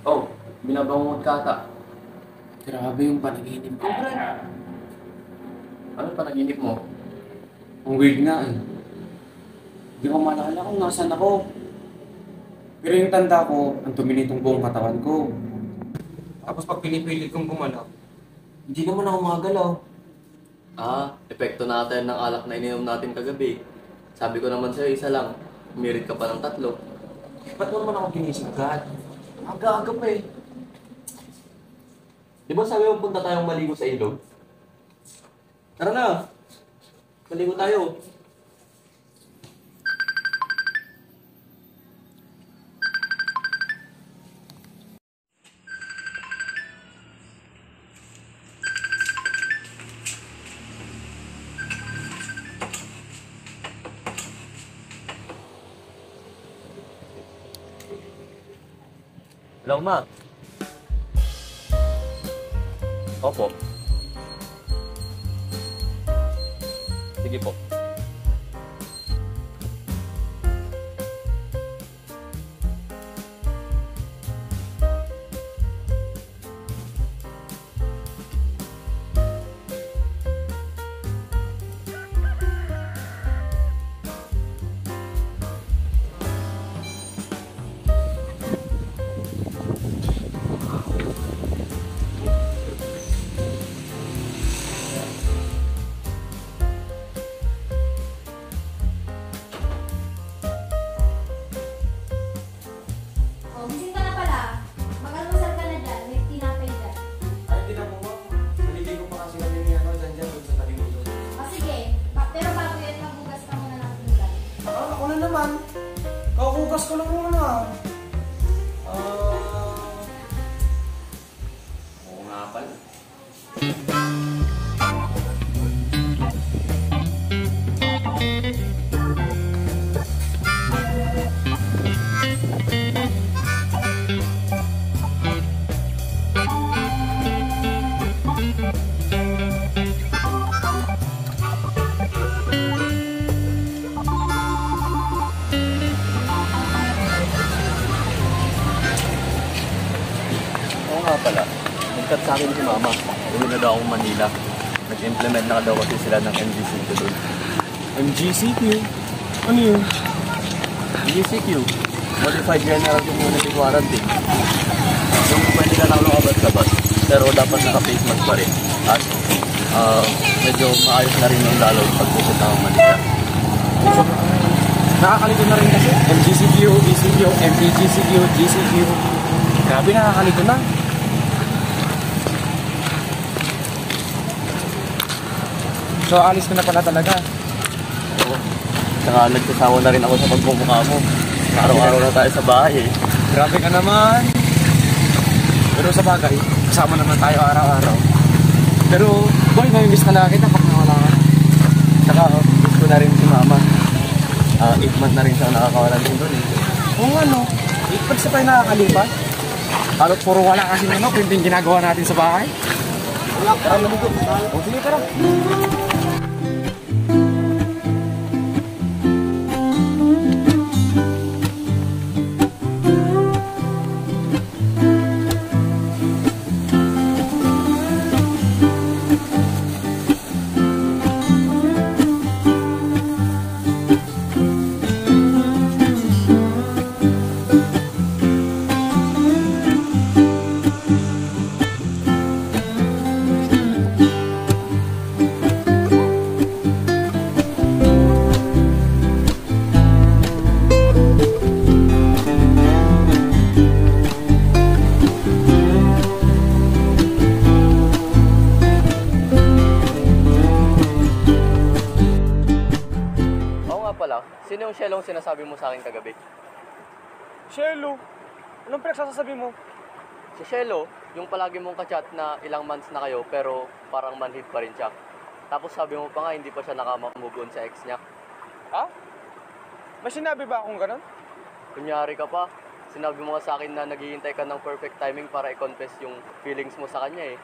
Oh, binabangungot ka ata. Grabe yung panaginip ko, Brad. Ano panaginip mo? Ang weird nga eh. Hindi ko maalala kung nasan ako. Pero yung tanda ko, ang dumi nitong buong katawan ko. Tapos pag pinipilit kong gumalaw, hindi naman ako magalaw. Epekto natin ng alak na ininom natin kagabi. Sabi ko naman sa'yo, isa lang. Umirit ka pa ng 3. Ba't mo naman ako ginising agad? Aga-aga pa eh. Di ba sabi mo punta tayong maligo sa ilog? Tara na! Maligo tayo. Hello, ma. Opo. Sige po. Oh, gising ka na pala. Mag-almusal ka na dyan. May tinapay dyan. Ay, hindi na po ba? Naliligo pa kasi kami ni ano, dyan doon sa talimuto. O sige, pero bago yan, magbugas ka muna ng pinggan. Ako na naman. Kakugas ko lang muna. Oo nga pala. Oo nga pala. Nagkat sa akin si mama. Uwi na daw akong Manila. Nag-implement na daw kasi sila ng MGCQ doon. MGCQ? Ano yun? MGCQ, Modified General Community Quarantine. Yung pwede ka lang lumabas-labas, pero dapat naka-face mask pa rin. At medyo maayos na rin yung lalo pagpupunta ng Manila. So, nakakalito na rin kasi. MGCQ, ECQ, MPGCQ, GCQ. Grabe, nakakalito na. So, alis ko na pala talaga. Oo. Tsaka nagsasawa na rin ako sa pagmumukha mo. Araw-araw na tayo sa bahay eh. Grabe ka naman. Pero sa bagay, kasama naman tayo araw-araw. Pero, boy, namimiss ka na kita pag nawala ka. Tsaka miss ko na rin si mama. 8 months na rin siya nakakawala din doon eh. Oo nga, no? Pag sa tayo nakakalipat, halot puro wala kasi ano, pwedeng ginagawa natin sa bahay. Wala, tara maligo. O, sige, tara. Sino yung Shellong sinasabi mo sa akin kagabi? Shelo, anong pinagsasasabi mo? Si Shello, yung palagi mong kachat na ilang months na kayo pero parang manhid pa rin siya. Tapos sabi mo pa nga hindi pa siya nakamove on sa ex niya. Ha? May sinabi ba akong ganun? Kunyari ka pa. Sinabi mo nga sa akin na naghihintay ka ng perfect timing para i-confess yung feelings mo sa kanya eh.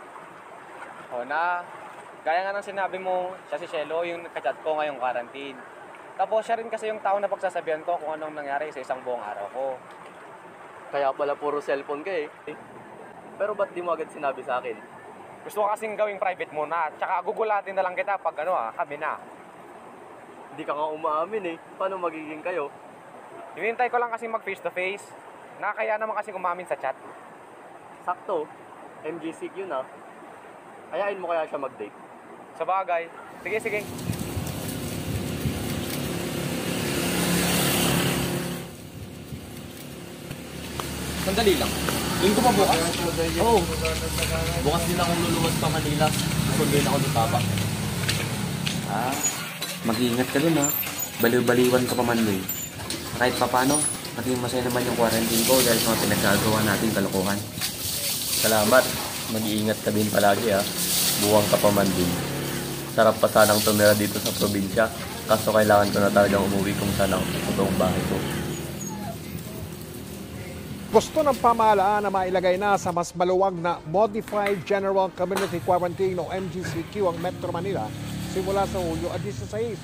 O na, gaya nga ng sinabi mo, siya si Shelo, yung kachat ko ngayong quarantine. Tapos siya rin kasi yung tao na pagsasabihan ko kung anong nangyari sa isang buong araw ko. Kaya pala puro cellphone ka eh. Pero ba't di mo agad sinabi sa akin? Gusto ko kasing gawing private muna, tsaka gugulatin na lang kita pag kami na. Hindi ka nga umaamin eh. Paano magiging kayo? Hinintay ko lang kasi mag face to face. Nakakaya naman kasi umamin sa chat. Sakto. MGCQ na. Ayain mo kaya siya mag-date? Sa bagay. Sige, sige. Sandali lang. Linggo pa bukas? Oo. Bukas din akong luluwas pa Manila. Sunduin ako ni Papa. Mag-iingat ka dun ha. Baliw-baliwan ka pa man dun. Kahit pa paano, maging masaya naman yung quarantine ko dahil sa mga pinagkagawa natin kalokohan. Salamat. Mag-iingat ka din palagi ha. Buwang ka pa man din. Sarap pa sanang tumira dito sa probinsya. Kaso kailangan ko na talagang umuwi kung saan ang totoong bahay ko. Gusto ng pamahalaan na mailagay na sa mas maluwag na Modified General Community Quarantine o MGCQ ang Metro Manila simula sa Hulyo 16.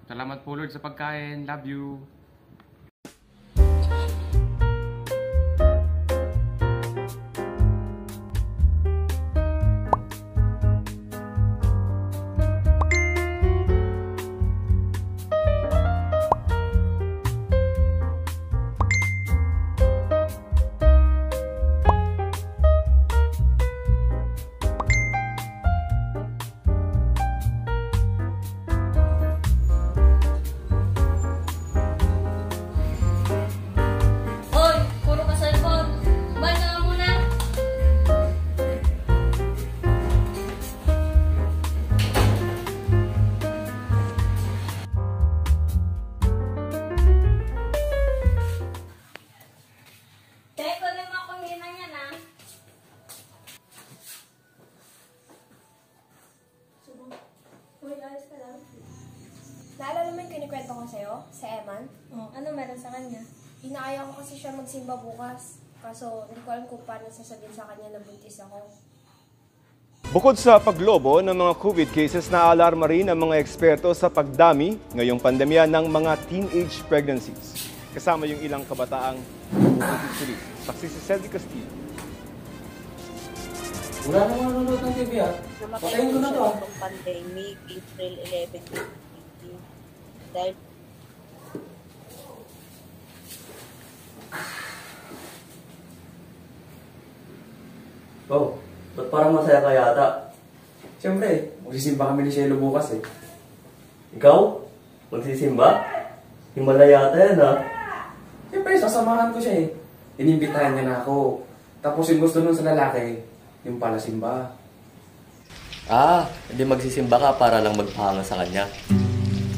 Salamat po Lord sa pagkain. Love you. Hoy, puro ka cellphone. Kumain ka nga muna. Teka, ko naman akong hinang yan ah. Uy, ayos ka lang. Naalala mo yung kinikwento ko sa'yo, sa Eman? Oh, ano meron sa kanya? Inaaya ko kasi siya magsimba bukas. Kaso hindi ko alam kung paano sasabihin sa kanya na buntis ako. Bukod sa paglobo ng mga COVID cases, naalarma rin ang mga eksperto sa pagdami ngayong pandemya ng mga teenage pregnancies. Kasama yung ilang kabataang nagsusulit. Saksi si Cedric Castillo. Wala na mga nanonood ng TV ah. Patayin ko na to ah. Itong pandemic, April 11, 2020. Dahil Oh, ba't parang masaya ka yata? Siyempre, magsisimba kami ni Shelo bukas eh. Ikaw? Magsisimba? Himala yata yan ha? Siyempre, sasamahan ko siya eh. Inimbitahan niya na ako. Tapos yung gusto nun sa lalaki, yung pala simba. Hindi magsisimba ka para lang magpahanga sa kanya.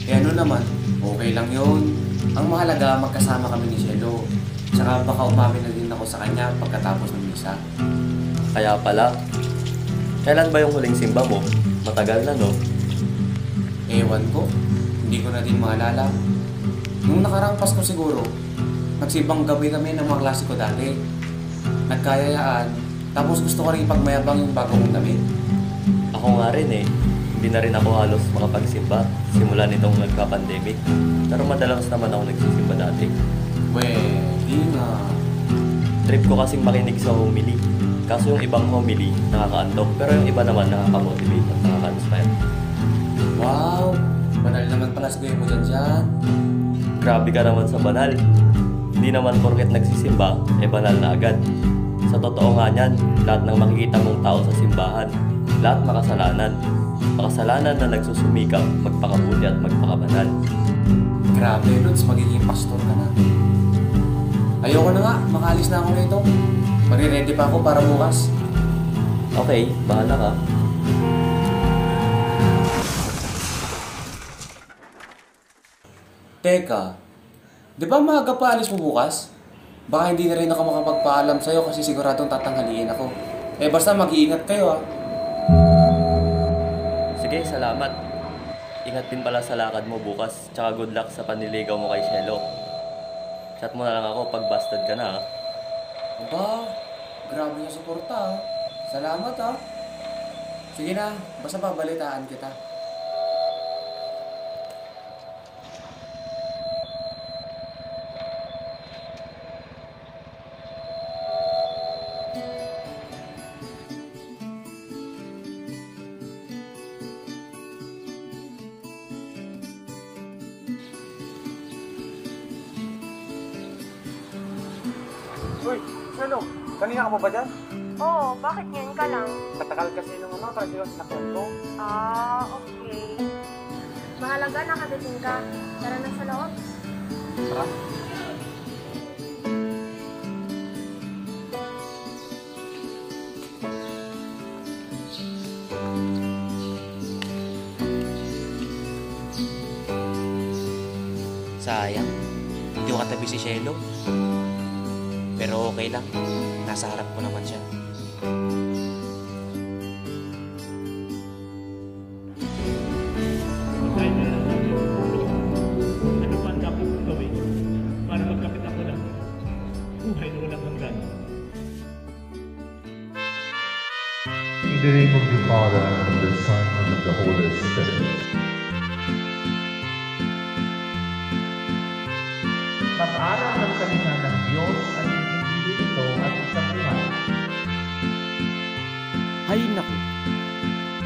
Eh ano naman, okay lang yun. Ang mahalaga, magkasama kami ni Shelo. Tsaka baka umamin na din ako sa kanya pagkatapos ng misa. Kaya pala, kailan ba yung huling simba mo? Matagal na no? Ewan ko, hindi ko na din maalala. Nung nakaraang Pasko siguro, nagsibang gabi kami ng mga klase ko dati. Nagkayayaan, tapos gusto ko rin ipagmayabang yung bagong damit. Ako nga rin eh. Hindi na rin ako halos makapagsimba simula nitong nagka-pandemic. Pero madalas naman ako nagsisimba dati. Pwede nga. Trip ko kasing makinig sa homily. Kaso yung ibang homily nakakaantok, pero yung iba naman nakaka-motivate at nakaka-inspire. Wow! Banal naman pala sa mo dyan. Grabe ka naman sa banal. Hindi naman porket nagsisimba, banal na agad. Sa totoo nga niyan, lahat ng makikita mong tao sa simbahan, lahat makasalanan. Makasalanan na nagsusumikap, magpakabuti at magpakabanal. Grabe, Lods, magiging pastor ka na. Ayoko na nga, makaalis na ako nito. Magre-ready pa ako para bukas. Okay, bahala ka. Teka, di ba maaga pa alis mo bukas? Baka hindi na rin ako makapagpaalam sa'yo kasi siguradong tatanghaliin ako. Basta mag-iingat kayo ah. Sige, salamat. ingat din pala sa lakad mo bukas. Tsaka good luck sa panliligaw mo kay Shelo. Chat mo na lang ako pag busted ka na, ha? Aba, grabe yung suporta ah. Salamat ah. Sige na, basta babalitaan kita. Uy, ano? Kanina ka mo ba dyan? Oo, bakit ngayon ka lang? Tatakal kasi nung para sila sinakot ko. Ah, okay. Mahalaga nakadating ka. Tara na sa loob. Tara. Sayang, hindi ko katabi si Shelo. Pero okay lang, nasa harap ko naman siya. Kahit na lang namin yung tulong. Ano pa ang dapat kong gawin para magkapit ako ng buhay na walang hanggan? In the name of the Father, and of the Son, and of the Holy Spirit. Mag-aral ng salita ng Diyos at hindi ito at isang buhay. Hay naku,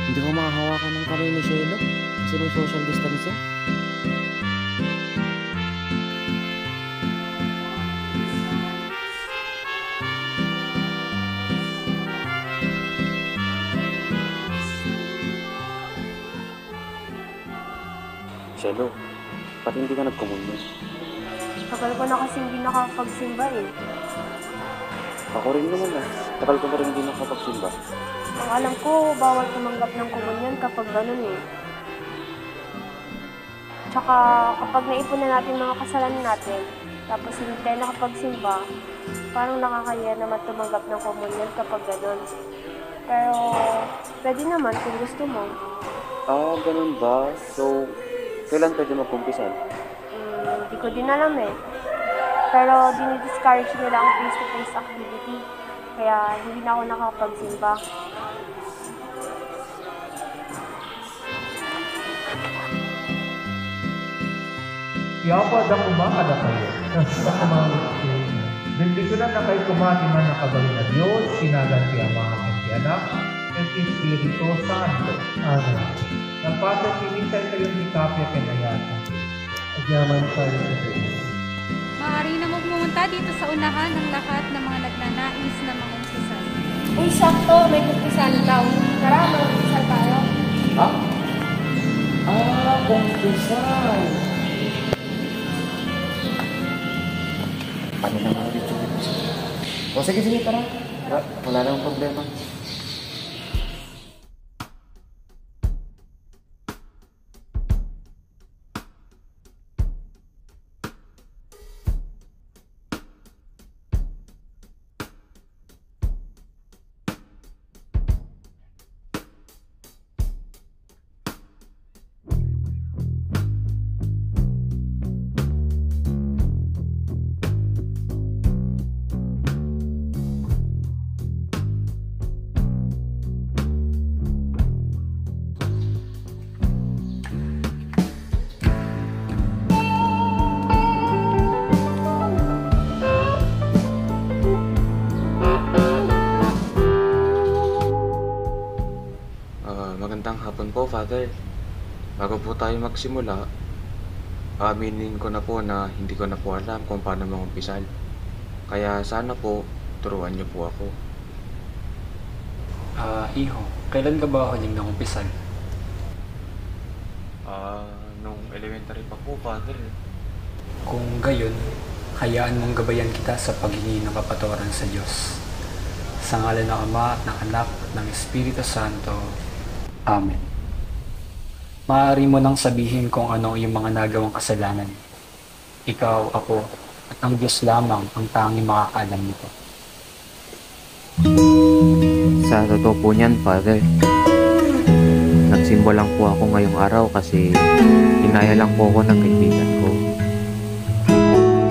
hindi ko makahawakan ng kamay ni Shelo kasi may social distancing. Shelo, ba't hindi ka nagkomunyo? Tagal ko na kasi hindi nakapagsimba eh. Ako rin naman tagal ko na rin hindi nakapagsimba. Ang alam ko, bawal tumanggap ng komunyon kapag ganun eh. Tsaka kapag naipon na natin mga kasalanan natin, tapos hindi tayo nakapagsimba, parang nakakaya naman tumanggap ng komunyon kapag ganun. Pero pwede naman kung gusto mo. Ah, ganun ba? So, kailan pwede magkumpisan? Hindi ko din alam eh. Pero dinidiscourage nila ang face-to-face activity. Kaya hindi na ako nakapagsimba. Iyapad ang umakada kayo sa kumamit kayo. Bendisyonan na kayo kumatiman na kagaling na Diyos, sinaganti ang mga hindi anak, at Espiritu Santo. Amen. Napasat pinisan kayong hikapya kinayatan. Agyaman tayo sa Diyos. Maaari na pumunta dito sa unahan ng lahat ng mga nagnanais na mga umpisal. Uy, sakto, may kumpisal daw. Tara, mag-kumpisal tayo. Ha? Ah, kumpisal. Ano na nga dito? O sige, tara. Wala namang problema. Magandang hapon po, Father. Bago po tayo magsimula, aminin ko na po na hindi ko na po alam kung paano mag-umpisal. Kaya sana po, turuan niyo po ako. Iho, kailan ka ba huling nang-umpisal? Nung elementary pa po, Father. Kung gayon, hayaan mong gabayan kita sa paghingi ng kapatawaran sa Diyos. Sa ngalan ng Ama at ng Anak at ng Espiritu Santo. Amen. Maaari mo nang sabihin kung ano yung mga nagawang kasalanan. Ikaw, ako, at ang Diyos lamang ang tanging makakaalam nito. Sa totoo po niyan, Father, Nagsisimba lang po ako ngayong araw kasi inaya lang po ako ng kaibigan ko.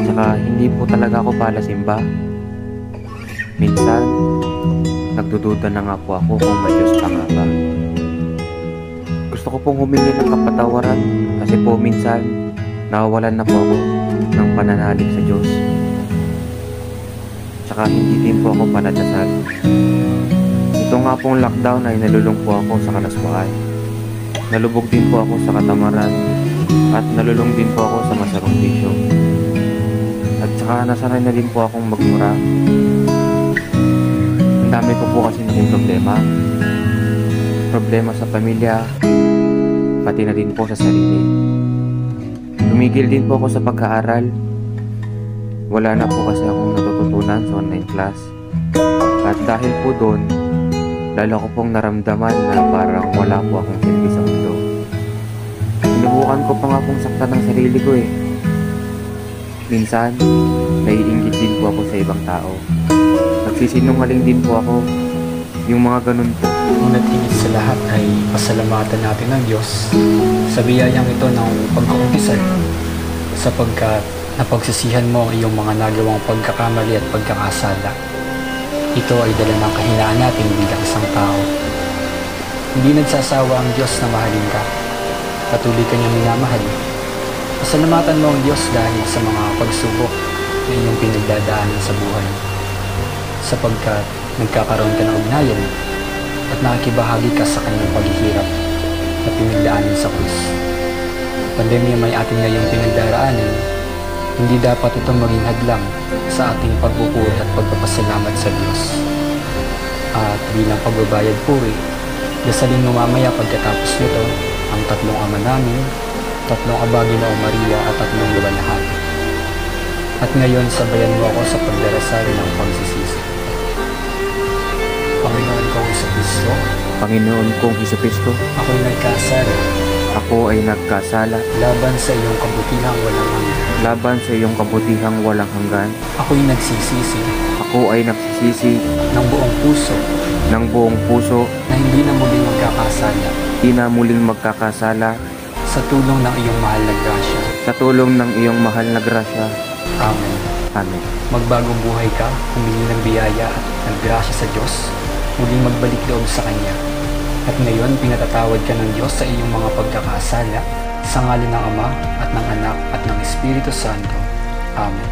Tsaka hindi po talaga ako palasimba. Minsan, nagdududa na nga po ako kung may Diyos pa nga ba. Gusto ko pong humingi ng kapatawaran kasi po minsan nawawalan na po ako ng pananalig sa Diyos. Tsaka hindi din po ako panadasal. Ito nga pong lockdown ay nalulung po ako sa kalaswaan. Nalubog din po ako sa katamaran at nalulung din po ako sa masamang bisyo. At saka nasanay na din po akong magmura. Ang dami ko po kasi naging problema. Problema sa pamilya, pati na din po sa sarili. Tumigil din po ako sa pag-aaral. Wala na po kasi akong natututunan sa online class. At dahil po doon, lalo ko pong naramdaman na parang wala po akong silbi sa mundo. Sinubukan ko pa nga pong saktan ng sarili ko eh. Minsan, naiinggit din po ako sa ibang tao. Nagsisinungaling din po ako. Yung mga ganun po. Ngunit higit sa lahat ay pasalamatan natin ng Diyos sa biyayang ito ng pagkukumpisal, sapagkat napagsisihan mo ang iyong mga nagawang pagkakamali at pagkakasala. Ito ay dala ng kahinaan natin bilang isang tao. Hindi nagsasawa ang Diyos na mahalin ka. Patuloy ka niyang minamahal. Pasalamatan mo ang Diyos dahil sa mga pagsubok na iyong pinagdadaanan sa buhay, sapagkat nagkakaroon ka ng ugnayan at nakikibahagi ka sa kanyang paghihirap na pinagdaanan sa krus. Pandemya may ating ngayong pinagdaraanan, hindi dapat ito maging hadlang sa ating pagpupuri at pagpapasalamat sa Diyos. At bilang pagbabayad puri, dasalin mo mamaya pagkatapos nito ang tatlong Ama namin, tatlong Aba Ginoong Maria at tatlong Luwa na Hati. At ngayon, sabayan mo ako sa pagdarasal ng pagsisisi. Panginoon kong Jesucristo, Panginoon kong Jesucristo, ako'y nagkasala. Ako ay nagkasala Laban sa iyong kabutihang walang hanggan. Laban sa iyong kabutihang walang hanggan. Ako'y nagsisisi. Ako ay nagsisisi ng buong puso. Ng buong puso. Na hindi na muling magkakasala. Hindi na muling magkakasala. Sa tulong ng iyong mahal na grasya. Sa tulong ng iyong mahal na grasya. Amen. Amen. Magbagong buhay ka, humingi ng biyaya at ng grasya sa Diyos, muling magbalik loob sa Kanya. At ngayon, pinatatawad ka ng Diyos sa iyong mga pagkakasala, sa ngalan ng Ama at ng Anak at ng Espiritu Santo. Amen.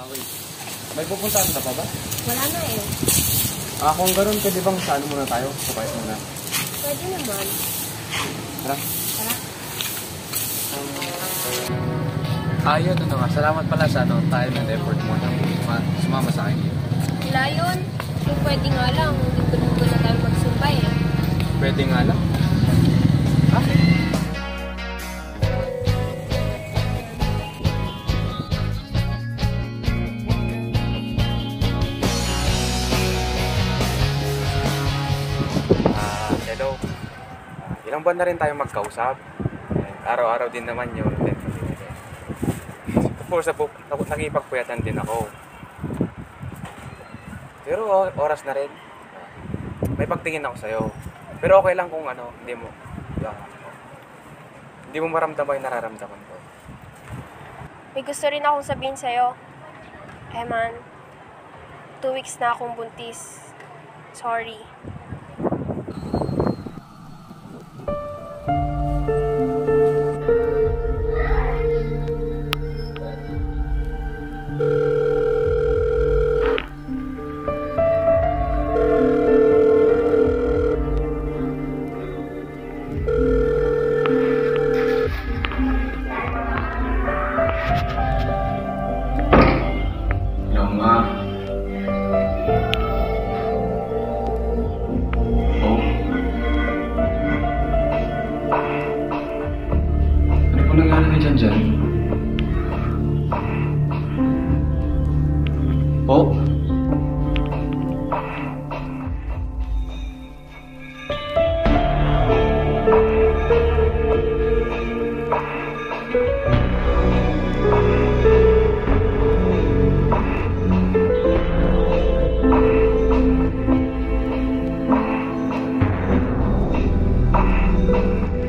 Okay. May pupuntahan ka pa ba? Wala na eh. Kung gano'n, pwede bang saan muna tayo? Surprise muna. Pwede naman. Tara. Tara. Ayun, nga. Salamat pala sa time and effort mo na sumama sa akin. Wala yun. Kung pwede nga lang, dito na tayo magsumbay eh. Pwede nga lang. Okay. Hello. Ilang buwan na rin tayo magkausap. Araw-araw din naman yun. Tapos nakipagpuyatan din ako. Pero oras na rin. May pagtingin ako sa'yo. Pero okay lang kung hindi mo maramdaman yung nararamdaman ko. May gusto rin akong sabihin sa'yo. Eman, 2 weeks na akong buntis. Sorry. Amen.